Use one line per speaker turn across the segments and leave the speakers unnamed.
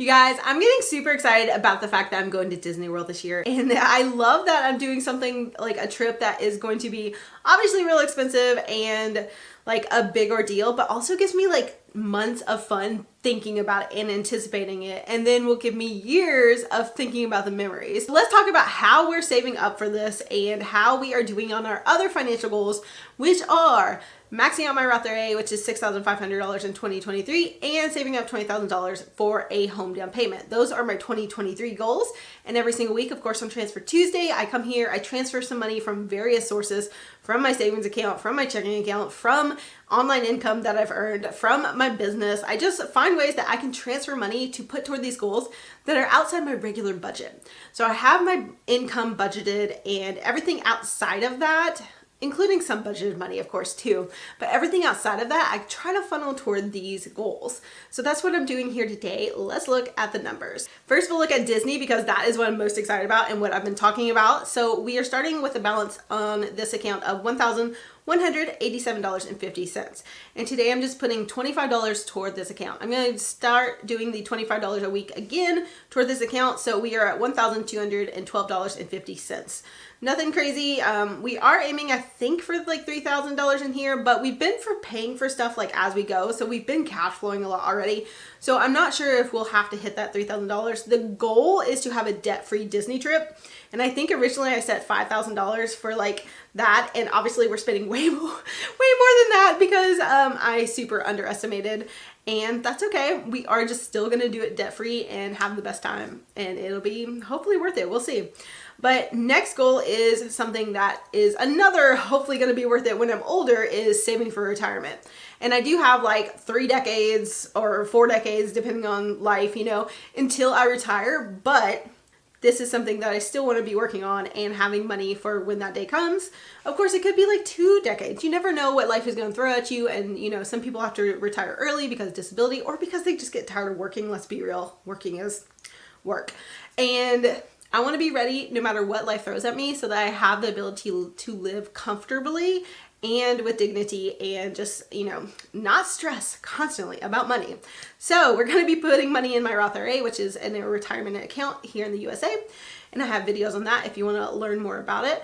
You guys, I'm getting super excited about the fact that I'm going to Disney World this year. And I love that I'm doing something like a trip that is going to be obviously real expensive and like a big ordeal, but also gives me like months of fun thinking about it and anticipating it, and then will give me years of thinking about the memories. Let's talk about how we're saving up for this and how we are doing on our other financial goals, which are maxing out my Roth IRA, which is $6,500 in 2023, and saving up $20,000 for a home down payment. Those are my 2023 goals. And every single week, of course, on Transfer Tuesday, I come here, I transfer some money from various sources, from my savings account, from my checking account, from online income that I've earned, from my business. I just find ways that I can transfer money to put toward these goals that are outside my regular budget. So I have my income budgeted, and everything outside of that, including some budgeted money, of course, too. But everything outside of that, I try to funnel toward these goals. So that's what I'm doing here today. Let's look at the numbers. First, we'll look at Disney because that is what I'm most excited about and what I've been talking about. So we are starting with a balance on this account of $1,187.50. And today I'm just putting $25 toward this account. I'm going to start doing the $25 a week again toward this account. So we are at $1,212.50. Nothing crazy. We are aiming, I think, for like $3,000 in here, but we've been paying for stuff like as we go. So we've been cash flowing a lot already. So I'm not sure if we'll have to hit that $3,000. The goal is to have a debt-free Disney trip. And I think originally I set $5,000 for like that. And obviously we're spending way more than that because I super underestimated. And that's okay. We are just still going to do it debt-free and have the best time. And it'll be hopefully worth it. We'll see. But next goal is something that is another hopefully going to be worth it when I'm older, is saving for retirement. And I do have like 3 decades or 4 decades, depending on life, you know, until I retire. But this is something that I still want to be working on and having money for when that day comes. Of course, it could be like 2 decades. You never know what life is going to throw at you. And, you know, some people have to retire early because of disability or because they just get tired of working. Let's be real. Working is work. And I want to be ready no matter what life throws at me so that I have the ability to live comfortably and with dignity and just, you know, not stress constantly about money. So we're going to be putting money in my Roth IRA, which is in a retirement account here in the USA. And I have videos on that if you want to learn more about it.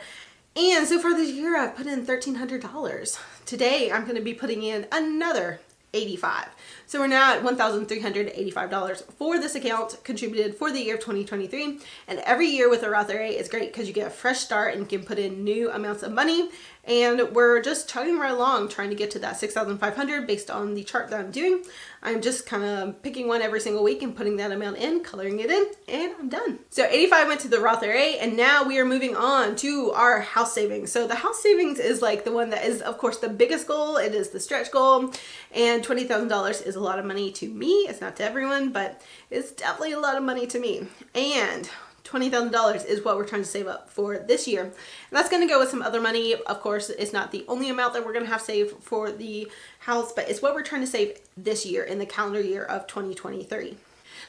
And so far this year, I've put in $1,300. Today, I'm going to be putting in another $85. So we're now at $1,385 for this account contributed for the year of 2023. And every year with a Roth IRA is great because you get a fresh start and you can put in new amounts of money. And we're just chugging right along trying to get to that $6,500 based on the chart that I'm doing. I'm just kind of picking one every single week and putting that amount in, coloring it in, and I'm done. So 85 went to the Roth IRA, and now we are moving on to our house savings. So the house savings is like the one that is, of course, the biggest goal. It is the stretch goal, and $20,000 is a lot of money to me. It's not to everyone, but it's definitely a lot of money to me. And $20,000 is what we're trying to save up for this year. And that's going to go with some other money. Of course, it's not the only amount that we're going to have saved for the house, but it's what we're trying to save this year in the calendar year of 2023.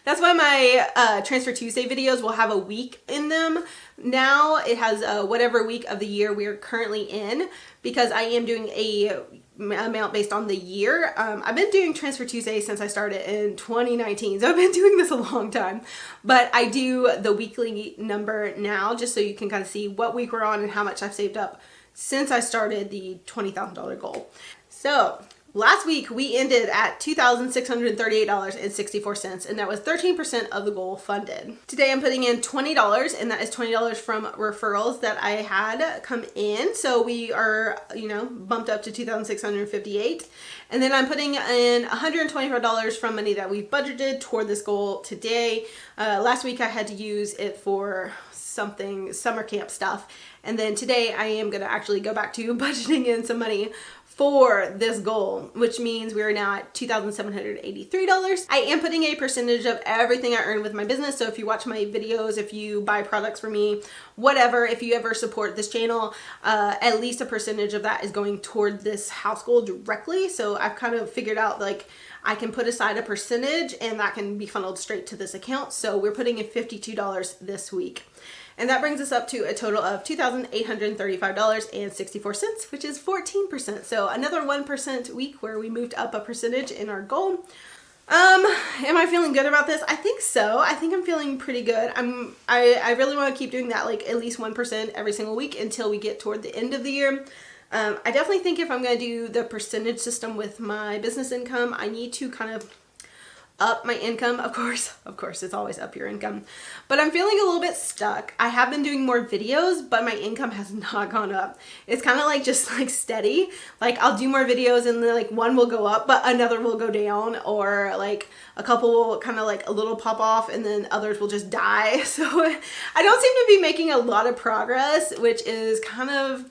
That's why my Transfer Tuesday videos will have a week in them. Now it has whatever week of the year we are currently in, because I am doing a amount based on the year. I've been doing Transfer Tuesday since I started in 2019, so I've been doing this a long time. But I do the weekly number now just so you can kind of see what week we're on and how much I've saved up since I started the $20,000 goal. So last week we ended at $2,638.64, and that was 13% of the goal funded. Today I'm putting in $20, and that is $20 from referrals that I had come in. So we are, you know, bumped up to $2,658. And then I'm putting in $125 from money that we've budgeted toward this goal today. Last week I had to use it for something summer camp stuff. And then today I am going to actually go back to budgeting in some money for this goal, which means we are now at $2,783. I am putting a percentage of everything I earn with my business. So if you watch my videos, if you buy products for me, whatever, if you ever support this channel, at least a percentage of that is going toward this house goal directly. So I've kind of figured out like I can put aside a percentage and that can be funneled straight to this account. So we're putting in $52 this week. And that brings us up to a total of $2,835.64, which is 14%. So another 1% week where we moved up a percentage in our goal. Am I feeling good about this? I think so. I think I'm feeling pretty good. I really want to keep doing that, like at least 1% every single week until we get toward the end of the year. I definitely think if I'm going to do the percentage system with my business income, I need to kind of up my income. Of course, it's always up your income, but I'm feeling a little bit stuck. I have been doing more videos, but my income has not gone up. It's kind of like just like steady. Like I'll do more videos and then like one will go up, but another will go down, or like a couple will kind of like a little pop off and then others will just die. So I don't seem to be making a lot of progress, which is kind of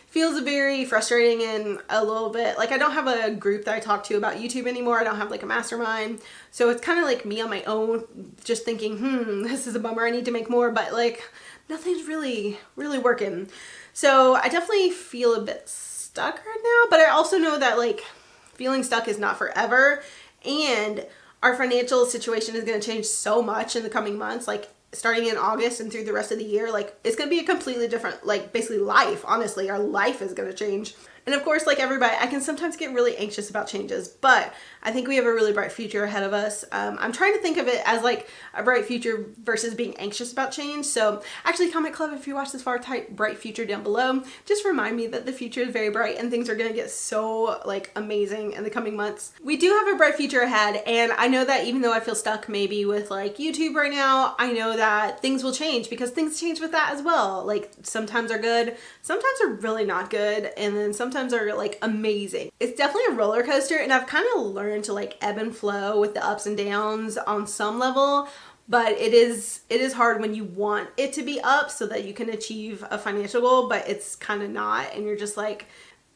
feels very frustrating and a little bit like I don't have a group that I talk to about YouTube anymore. I don't have like a mastermind. So it's kind of like me on my own, just thinking, this is a bummer. I need to make more, but like nothing's really working. So I definitely feel a bit stuck right now, but I also know that like feeling stuck is not forever. And our financial situation is going to change so much in the coming months. Like starting in August and through the rest of the year, like it's going to be a completely different, like basically life. Honestly, our life is going to change. And of course, like everybody, I can sometimes get really anxious about changes, but I think we have a really bright future ahead of us. I'm trying to think of it as like a bright future versus being anxious about change. So actually comment club, if you watch this far, type bright future down below. Just remind me that the future is very bright and things are going to get so like amazing in the coming months. We do have a bright future ahead. And I know that even though I feel stuck maybe with like YouTube right now, I know that things will change because things change with that as well. Like sometimes are good, sometimes are really not good. And then sometimes are like amazing. It's definitely a roller coaster, and I've kind of learned to like ebb and flow with the ups and downs on some level, but it is hard when you want it to be up so that you can achieve a financial goal, but it's kind of not, and you're just like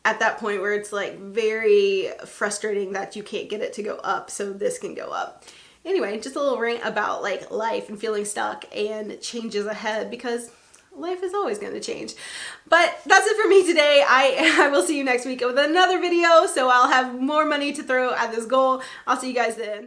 at that point where it's like very frustrating that you can't get it to go up so this can go up. Anyway, just a little rant about like life and feeling stuck and changes ahead, because life is always going to change. But that's it for me today. I will see you next week with another video, so I'll have more money to throw at this goal. I'll see you guys then.